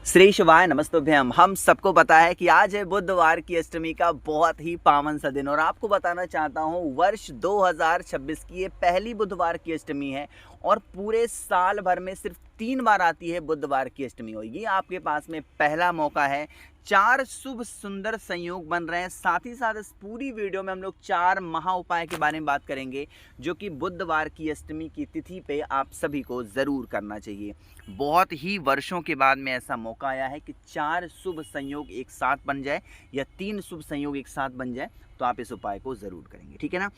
श्री शिवाय नमस्तुभ्यम। हम सबको पता है कि आज है बुधवार की अष्टमी का बहुत ही पावन सा दिन और आपको बताना चाहता हूँ वर्ष 2026 की ये पहली बुधवार की अष्टमी है और पूरे साल भर में सिर्फ 3 बार आती है बुधवार की अष्टमी होगी। आपके पास में पहला मौका है, 4 शुभ सुंदर संयोग बन रहे हैं। साथ ही साथ इस पूरी वीडियो में हम लोग 4 महा उपाय के बारे में बात करेंगे जो कि बुधवार की अष्टमी की तिथि पे आप सभी को ज़रूर करना चाहिए। बहुत ही वर्षों के बाद में ऐसा मौका आया है कि 4 शुभ संयोग एक साथ बन जाए या 3 शुभ संयोग एक साथ बन जाए, तो आप इस उपाय को ज़रूर करेंगे, ठीक है ना।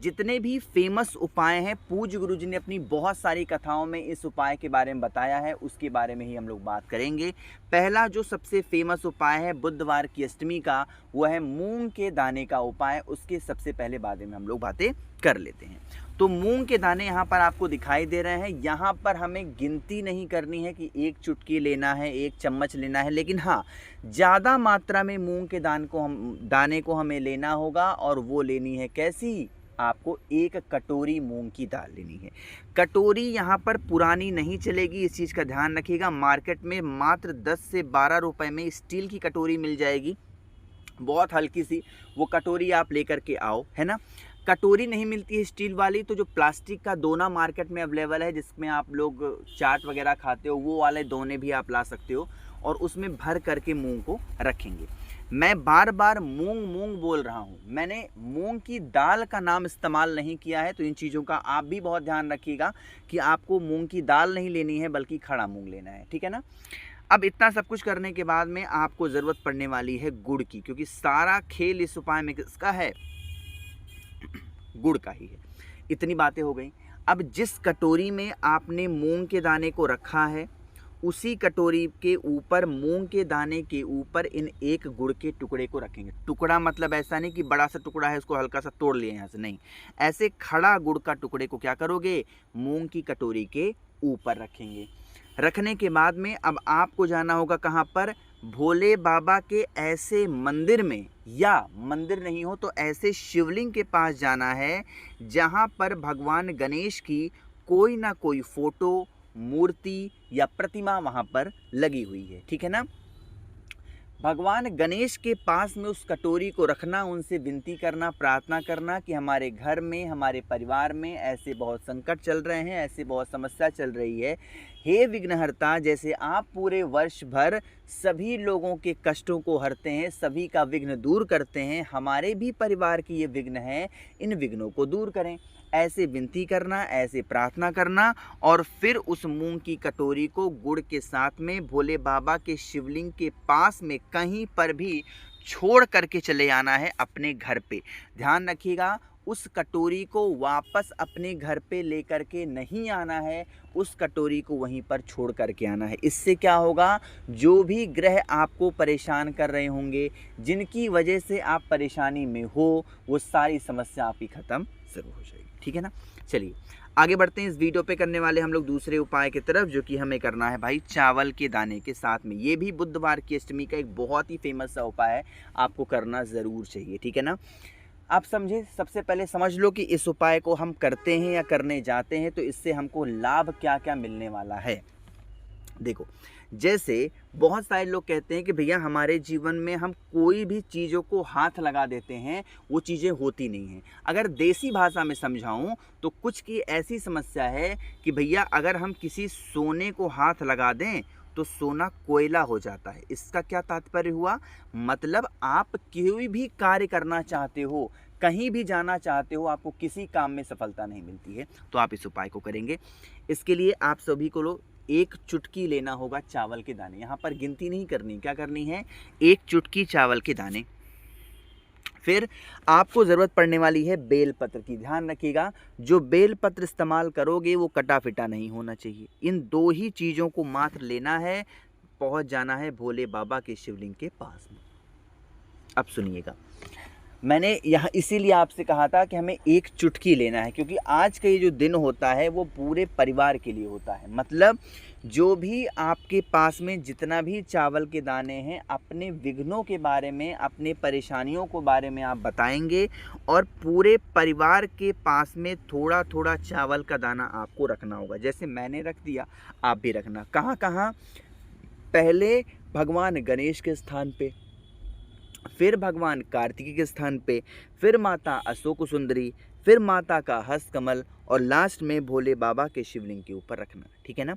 जितने भी फेमस उपाय हैं, पूज्य गुरु जी ने अपनी बहुत सारी कथाओं में इस उपाय के बारे में बताया है, उसके बारे में ही हम लोग बात करेंगे। पहला जो सबसे फेमस उपाय है बुधवार की अष्टमी का, वो है मूंग के दाने का उपाय। उसके सबसे पहले बारे में हम लोग बातें कर लेते हैं। तो मूंग के दाने यहाँ पर आपको दिखाई दे रहे हैं। यहाँ पर हमें गिनती नहीं करनी है कि एक चुटकी लेना है, एक चम्मच लेना है, लेकिन हाँ, ज़्यादा मात्रा में मूंग के दाने को हमें लेना होगा। और वो लेनी है कैसी? आपको 1 कटोरी मूंग की दाल लेनी है। कटोरी यहाँ पर पुरानी नहीं चलेगी, इस चीज़ का ध्यान रखिएगा। मार्केट में मात्र 10 से 12 रुपए में स्टील की कटोरी मिल जाएगी, बहुत हल्की सी। वो कटोरी आप लेकर के आओ, है ना। कटोरी नहीं मिलती है स्टील वाली, तो जो प्लास्टिक का दोना मार्केट में अवेलेबल है, जिसमें आप लोग चाट वगैरह खाते हो, वो वाले दोने भी आप ला सकते हो और उसमें भर करके मूंग को रखेंगे। मैं बार बार मूंग बोल रहा हूँ, मैंने मूंग की दाल का नाम इस्तेमाल नहीं किया है। तो इन चीज़ों का आप भी बहुत ध्यान रखिएगा कि आपको मूंग की दाल नहीं लेनी है बल्कि खड़ा मूंग लेना है, ठीक है ना। अब इतना सब कुछ करने के बाद में आपको ज़रूरत पड़ने वाली है गुड़ की, क्योंकि सारा खेल इस उपाय में किसका है? गुड़ का ही है। इतनी बातें हो गई। अब जिस कटोरी में आपने मूंग के दाने को रखा है, उसी कटोरी के ऊपर मूंग के दाने के ऊपर इन 1 गुड़ के टुकड़े को रखेंगे। टुकड़ा मतलब ऐसा नहीं कि बड़ा सा टुकड़ा है उसको हल्का सा तोड़ लिए यहाँ से, नहीं। ऐसे खड़ा गुड़ का टुकड़े को क्या करोगे? मूंग की कटोरी के ऊपर रखेंगे। रखने के बाद में अब आपको जाना होगा कहाँ पर? भोले बाबा के ऐसे मंदिर में, या मंदिर नहीं हो तो ऐसे शिवलिंग के पास जाना है जहाँ पर भगवान गणेश की कोई ना कोई फोटो, मूर्ति या प्रतिमा वहाँ पर लगी हुई है, ठीक है ना। भगवान गणेश के पास में उस कटोरी को रखना, उनसे विनती करना, प्रार्थना करना कि हमारे घर में, हमारे परिवार में ऐसे बहुत संकट चल रहे हैं, ऐसे बहुत समस्या चल रही है। हे विघ्नहर्ता, जैसे आप पूरे वर्ष भर सभी लोगों के कष्टों को हरते हैं, सभी का विघ्न दूर करते हैं, हमारे भी परिवार की ये विघ्न है, इन विघ्नों को दूर करें। ऐसे विनती करना, ऐसे प्रार्थना करना और फिर उस मूंग की कटोरी को गुड़ के साथ में भोले बाबा के शिवलिंग के पास में कहीं पर भी छोड़ करके चले आना है अपने घर पे। ध्यान रखिएगा, उस कटोरी को वापस अपने घर पे लेकर के नहीं आना है, उस कटोरी को वहीं पर छोड़ करके आना है। इससे क्या होगा? जो भी ग्रह आपको परेशान कर रहे होंगे, जिनकी वजह से आप परेशानी में हो, वो सारी समस्या आपकी ख़त्म ज़रूर हो जाएगी, ठीक है ना। चलिए आगे बढ़ते हैं। इस वीडियो पे करने वाले हम लोग दूसरे उपाय की तरफ, जो कि हमें करना है भाई चावल के दाने के साथ में। ये भी बुधवार की अष्टमी का एक बहुत ही फेमस सा उपाय है, आपको करना ज़रूर चाहिए, ठीक है ना। आप समझे, सबसे पहले समझ लो कि इस उपाय को हम करते हैं या करने जाते हैं तो इससे हमको लाभ क्या क्या मिलने वाला है। देखो, जैसे बहुत सारे लोग कहते हैं कि भैया हमारे जीवन में हम कोई भी चीज़ों को हाथ लगा देते हैं, वो चीज़ें होती नहीं हैं। अगर देसी भाषा में समझाऊं तो कुछ की ऐसी समस्या है कि भैया अगर हम किसी सोने को हाथ लगा दें तो सोना कोयला हो जाता है। इसका क्या तात्पर्य हुआ? मतलब आप कोई भी कार्य करना चाहते हो, कहीं भी जाना चाहते हो, आपको किसी काम में सफलता नहीं मिलती है, तो आप इस उपाय को करेंगे। इसके लिए आप सभी को 1 चुटकी लेना होगा चावल के दाने। यहाँ पर गिनती नहीं करनी, क्या करनी है? 1 चुटकी चावल के दाने। फिर आपको ज़रूरत पड़ने वाली है बेलपत्र की। ध्यान रखिएगा, जो बेलपत्र इस्तेमाल करोगे वो कटा फिटा नहीं होना चाहिए। इन 2 ही चीज़ों को मात्र लेना है, पहुँच जाना है भोले बाबा के शिवलिंग के पास में। अब सुनिएगा, मैंने यहाँ इसीलिए आपसे कहा था कि हमें 1 चुटकी लेना है, क्योंकि आज का ये जो दिन होता है वो पूरे परिवार के लिए होता है। मतलब जो भी आपके पास में जितना भी चावल के दाने हैं, अपने विघ्नों के बारे में, अपने परेशानियों को बारे में आप बताएंगे और पूरे परिवार के पास में थोड़ा थोड़ा चावल का दाना आपको रखना होगा। जैसे मैंने रख दिया, आप भी रखना। कहाँ कहाँ? पहले भगवान गणेश के स्थान पे, फिर भगवान कार्तिकेय के स्थान पे, फिर माता अशोक सुंदरी, फिर माता का हस्त कमल और लास्ट में भोले बाबा के शिवलिंग के ऊपर रखना, ठीक है ना।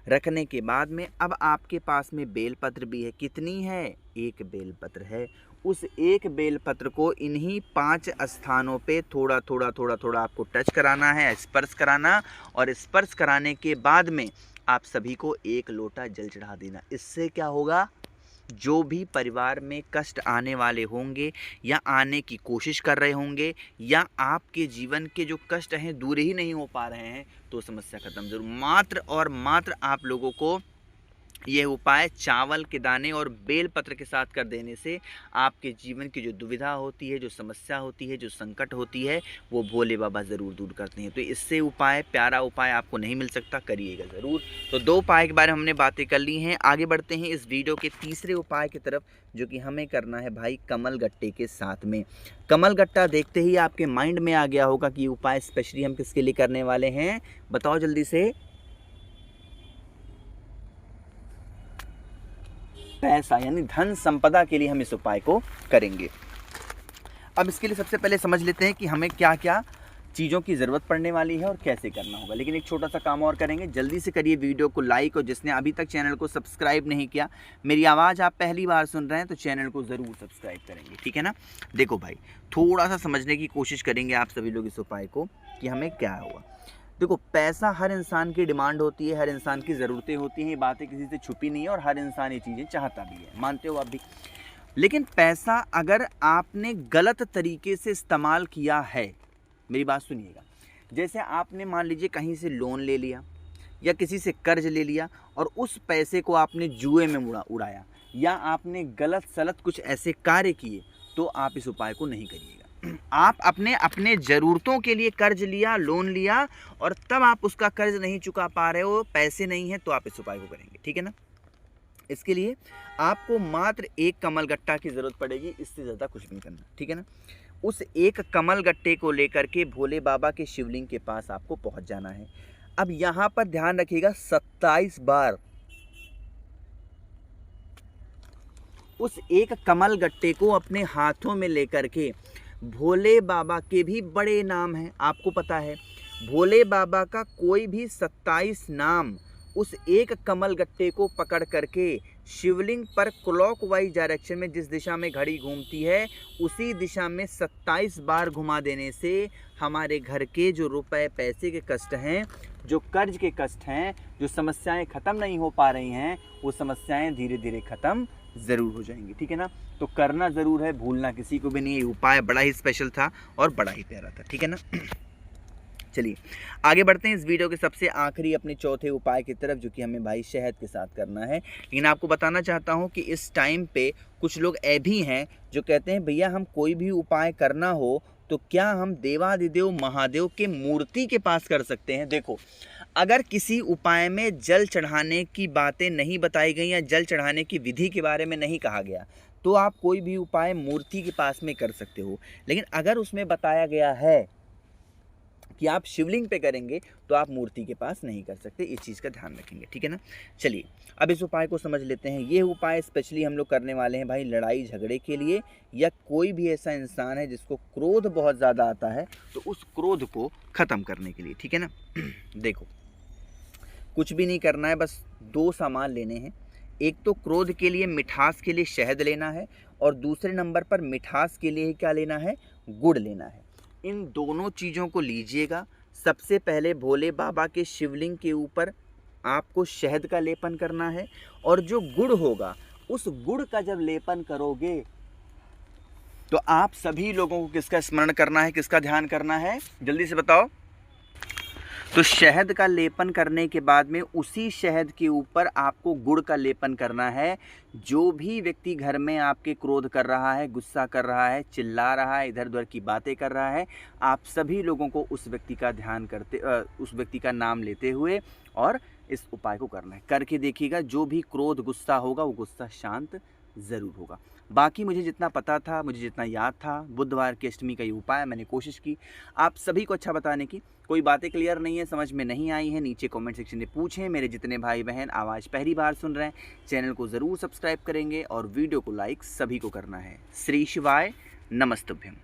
रखने के बाद में अब आपके पास में बेलपत्र भी है। कितनी है? एक बेलपत्र है। उस एक बेलपत्र को इन्हीं 5 स्थानों पे थोड़ा थोड़ा थोड़ा थोड़ा आपको टच कराना है, स्पर्श कराना, और स्पर्श कराने के बाद में आप सभी को 1 लोटा जल चढ़ा देना। इससे क्या होगा, जो भी परिवार में कष्ट आने वाले होंगे या आने की कोशिश कर रहे होंगे या आपके जीवन के जो कष्ट हैं दूर ही नहीं हो पा रहे हैं, तो समस्या खत्म जरूर। मात्र और मात्र आप लोगों को यह उपाय चावल के दाने और बेलपत्र के साथ कर देने से आपके जीवन की जो दुविधा होती है, जो समस्या होती है, जो संकट होती है, वो भोले बाबा ज़रूर दूर करते हैं। तो इससे उपाय, प्यारा उपाय आपको नहीं मिल सकता, करिएगा ज़रूर। तो 2 उपाय के बारे में हमने बातें कर ली हैं। आगे बढ़ते हैं इस वीडियो के तीसरे उपाय की तरफ, जो कि हमें करना है भाई कमल गट्टे के साथ में। कमल गट्टा देखते ही आपके माइंड में आ गया होगा कि उपाय स्पेशली हम किसके लिए करने वाले हैं, बताओ जल्दी से। पैसा यानी धन संपदा के लिए हम इस उपाय को करेंगे। अब इसके लिए सबसे पहले समझ लेते हैं कि हमें क्या क्या चीज़ों की ज़रूरत पड़ने वाली है और कैसे करना होगा। लेकिन एक छोटा सा काम और करेंगे, जल्दी से करिए वीडियो को लाइक, और जिसने अभी तक चैनल को सब्सक्राइब नहीं किया, मेरी आवाज़ आप पहली बार सुन रहे हैं तो चैनल को ज़रूर सब्सक्राइब करेंगे, ठीक है ना। देखो भाई, थोड़ा सा समझने की कोशिश करेंगे आप सभी लोग इस उपाय को कि हमें क्या हुआ। देखो, पैसा हर इंसान की डिमांड होती है, हर इंसान की ज़रूरतें होती हैं, ये बातें किसी से छुपी नहीं है, और हर इंसान ये चीज़ें चाहता भी है, मानते हो आप भी। लेकिन पैसा अगर आपने गलत तरीके से इस्तेमाल किया है, मेरी बात सुनिएगा, जैसे आपने मान लीजिए कहीं से लोन ले लिया या किसी से कर्ज ले लिया और उस पैसे को आपने जुए में उड़ाया, या आपने गलत सलत कुछ ऐसे कार्य किए, तो आप इस उपाय को नहीं करिएगा। आप अपने ज़रूरतों के लिए कर्ज लिया, लोन लिया, और तब आप उसका कर्ज नहीं चुका पा रहे हो, पैसे नहीं हैं, तो आप इस उपाय को करेंगे, ठीक है ना। इसके लिए आपको मात्र 1 कमल गट्टा की ज़रूरत पड़ेगी, इससे ज़्यादा कुछ नहीं करना, ठीक है ना। उस 1 कमल गट्टे को लेकर के भोले बाबा के शिवलिंग के पास आपको पहुंच जाना है। अब यहाँ पर ध्यान रखिएगा, 27 बार उस 1 कमल गट्टे को अपने हाथों में लेकर के, भोले बाबा के भी बड़े नाम हैं, आपको पता है, भोले बाबा का कोई भी 27 नाम उस 1 कमल गट्टे को पकड़ करके शिवलिंग पर क्लॉकवाइज डायरेक्शन में, जिस दिशा में घड़ी घूमती है उसी दिशा में 27 बार घुमा देने से हमारे घर के जो रुपए पैसे के कष्ट हैं, जो कर्ज के कष्ट हैं, जो समस्याएं ख़त्म नहीं हो पा रही हैं, वो समस्याएं धीरे धीरे ख़त्म ज़रूर हो जाएंगी, ठीक है ना। तो करना ज़रूर है, भूलना किसी को भी नहीं है। उपाय बड़ा ही स्पेशल था और बड़ा ही प्यारा था, ठीक है ना। चलिए आगे बढ़ते हैं इस वीडियो के सबसे आखिरी अपने चौथे उपाय की तरफ, जो कि हमें भाई शहद के साथ करना है। लेकिन आपको बताना चाहता हूं कि इस टाइम पे कुछ लोग ऐसे हैं जो कहते हैं भैया हम कोई भी उपाय करना हो तो क्या हम देवादिदेव महादेव के मूर्ति के पास कर सकते हैं। देखो, अगर किसी उपाय में जल चढ़ाने की बातें नहीं बताई गई या जल चढ़ाने की विधि के बारे में नहीं कहा गया, तो आप कोई भी उपाय मूर्ति के पास में कर सकते हो। लेकिन अगर उसमें बताया गया है कि आप शिवलिंग पे करेंगे, तो आप मूर्ति के पास नहीं कर सकते, इस चीज़ का ध्यान रखेंगे, ठीक है ना। चलिए अब इस उपाय को समझ लेते हैं। ये उपाय स्पेशली हम लोग करने वाले हैं भाई लड़ाई झगड़े के लिए, या कोई भी ऐसा इंसान है जिसको क्रोध बहुत ज़्यादा आता है, तो उस क्रोध को ख़त्म करने के लिए, ठीक है ना। देखो, कुछ भी नहीं करना है, बस 2 सामान लेने हैं। एक तो क्रोध के लिए, मिठास के लिए शहद लेना है, और दूसरे नंबर पर मिठास के लिए क्या लेना है, गुड़ लेना है। इन दोनों चीज़ों को लीजिएगा। सबसे पहले भोले बाबा के शिवलिंग के ऊपर आपको शहद का लेपन करना है, और जो गुड़ होगा उस गुड़ का जब लेपन करोगे तो आप सभी लोगों को किसका स्मरण करना है, किसका ध्यान करना है, जल्दी से बताओ। तो शहद का लेपन करने के बाद में उसी शहद के ऊपर आपको गुड़ का लेपन करना है। जो भी व्यक्ति घर में आपके क्रोध कर रहा है, गुस्सा कर रहा है, चिल्ला रहा है, इधर उधर की बातें कर रहा है, आप सभी लोगों को उस व्यक्ति का ध्यान करते, उस व्यक्ति का नाम लेते हुए और इस उपाय को करना है। करके देखिएगा, जो भी क्रोध गुस्सा होगा वो गुस्सा शांत ज़रूर होगा। बाकी मुझे जितना पता था, मुझे जितना याद था, बुधवार की अष्टमी का ये उपाय मैंने कोशिश की आप सभी को अच्छा बताने की। कोई बातें क्लियर नहीं है, समझ में नहीं आई हैं, नीचे कमेंट सेक्शन में पूछें। मेरे जितने भाई बहन आवाज़ पहली बार सुन रहे हैं, चैनल को ज़रूर सब्सक्राइब करेंगे और वीडियो को लाइक सभी को करना है। श्री शिवाय नमस्तुभ्यम।